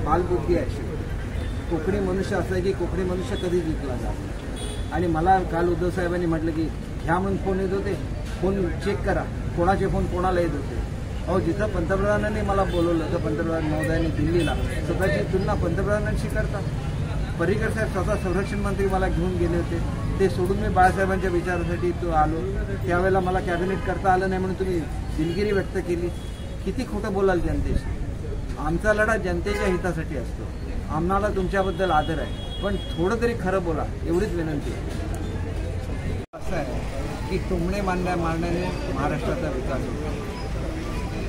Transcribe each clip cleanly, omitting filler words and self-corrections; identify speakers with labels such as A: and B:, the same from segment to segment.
A: बालबुद्धी आहे. कोकणी मनुष्य असं आहे की कोकणी मनुष्य कधीच विकला जात नाही. आणि मला काल उद्धव साहेबांनी म्हटलं की ह्या म्हणून फोन येत होते, फोन चेक करा, कोणाचे फोन कोणाला येत होते. अहो, जिथं पंतप्रधानांनी मला बोलवलं तर पंतप्रधान महोदयांनी दिल्लीला स्वतःची तुलना पंतप्रधानांशी करतात. पर्रिकर साहेब स्वतः संरक्षण मंत्री मला घेऊन गेले होते. ते सोडून मी बाळासाहेबांच्या विचारासाठी आलो. त्यावेळेला मला कॅबिनेट करता आलं नाही म्हणून तुम्ही दिलगिरी व्यक्त केली. किती खोटं बोलाल जनतेशी. आमचा लढा जनतेच्या हितासाठी असतो. आम्हाला तुमच्याबद्दल आदर आहे, पण थोडं तरी खरं बोला एवढीच विनंती आहे. असं आहे की टोमणे मारण्याने महाराष्ट्राचा विकास होतो.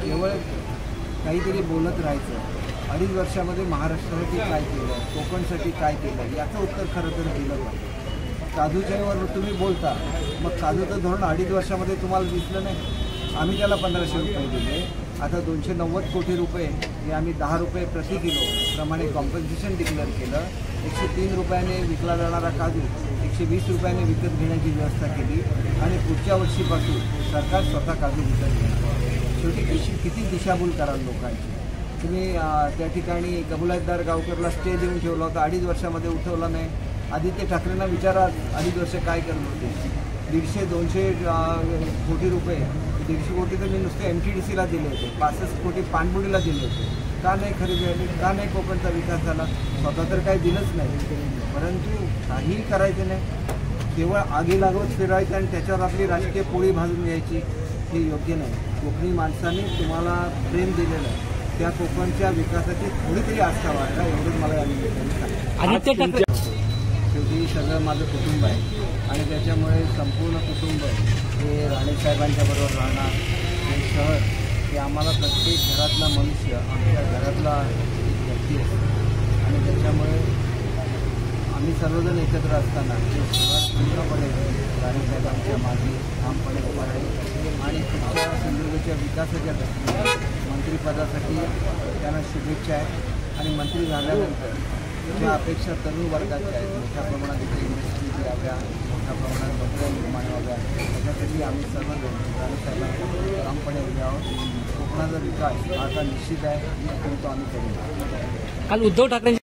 A: केवळ काहीतरी बोलत राहायचं. 2.5 वर्षामध्ये महाराष्ट्रासाठी काय केलं, कोकणसाठी काय केलं याचं उत्तर खरं तर दिलं पाहिजे. काजूच्यावर तुम्ही बोलता, मग काजूचं धोरण 2.5 वर्षामध्ये तुम्हाला दिसलं नाही. आम्ही त्याला 1500 रुपये दिले. आता 290 कोटी रुपये हे आम्ही 10 रुपये प्रति किलो प्रमाणे कॉम्पन्सेशन डिक्लेअर केलं. 103 रुपयाने विकला जाणारा काजू 120 रुपयाने विकत घेण्याची व्यवस्था केली आणि पुढच्या वर्षीपासून सरकार स्वतः काजू विकत घेणार. शेवटी किती दिशाभूल कराल लोकांची. तुम्ही त्या ठिकाणी कबुलातदार गावकरला स्टे देऊन ठेवला होता, 2.5 वर्षामध्ये उठवला नाही. आदित्य ठाकरेंना विचारा 2.5 वर्ष काय करत होते. 150-200 कोटी रुपये, 150 कोटी तर मी नुसते MTDCला दिले होते, 65 कोटी पाणबुडीला दिले होते. का नाही खरेदी झाली, का नाही कोकणचा विकास झाला. स्वतः तर काही दिलंच नाही, परंतु काहीही करायचं नाही. केवळ आगी लागवत फिरायचं आणि त्याच्यावर आपली राजकीय पोळी भाजून घ्यायची, हे योग्य नाही. कोकणी माणसांनी तुम्हाला प्रेम दिलेलं आहे, त्या कोकणच्या विकासाची थोडी तरी आस्था वाढला, एवढंच मला या निमित्ताने सांगायचं. शेवटी सगळं माझं कुटुंब आहे आणि त्याच्यामुळे संपूर्ण कुटुंब हे राणेसाहेबांच्या बरोबर राहणार. हे शहर हे आम्हाला प्रत्येक घरातला मनुष्य आमच्या घरातला एक व्यक्ती असतो आणि त्याच्यामुळे आम्ही सर्वजण एकत्र असताना हे शहर पूर्णपणे राणेसाहेबांच्या मागे ठामपणे उभा राहील आणि पुढच्या सिंधुदुर्गच्या विकासाच्या दृष्टीने मंत्रिपदासाठी त्यांना शुभेच्छा आहेत. आणि मंत्री झाल्यानंतर ज्या अपेक्षा तरुण वर्गाच्या आहेत, मोठ्या प्रमाणात इथे इंडस्ट्रीज याव्या, मोठ्या प्रमाणात नोकऱ्या निर्माण व्हाव्या, त्याच्यासाठी आम्ही सर्वजण राणेसाहेबांना ठामपणे उभे आहोत. कोकणाचा विकास आता निश्चित आहे, तो आम्ही करू.
B: काल उद्धव ठाकरे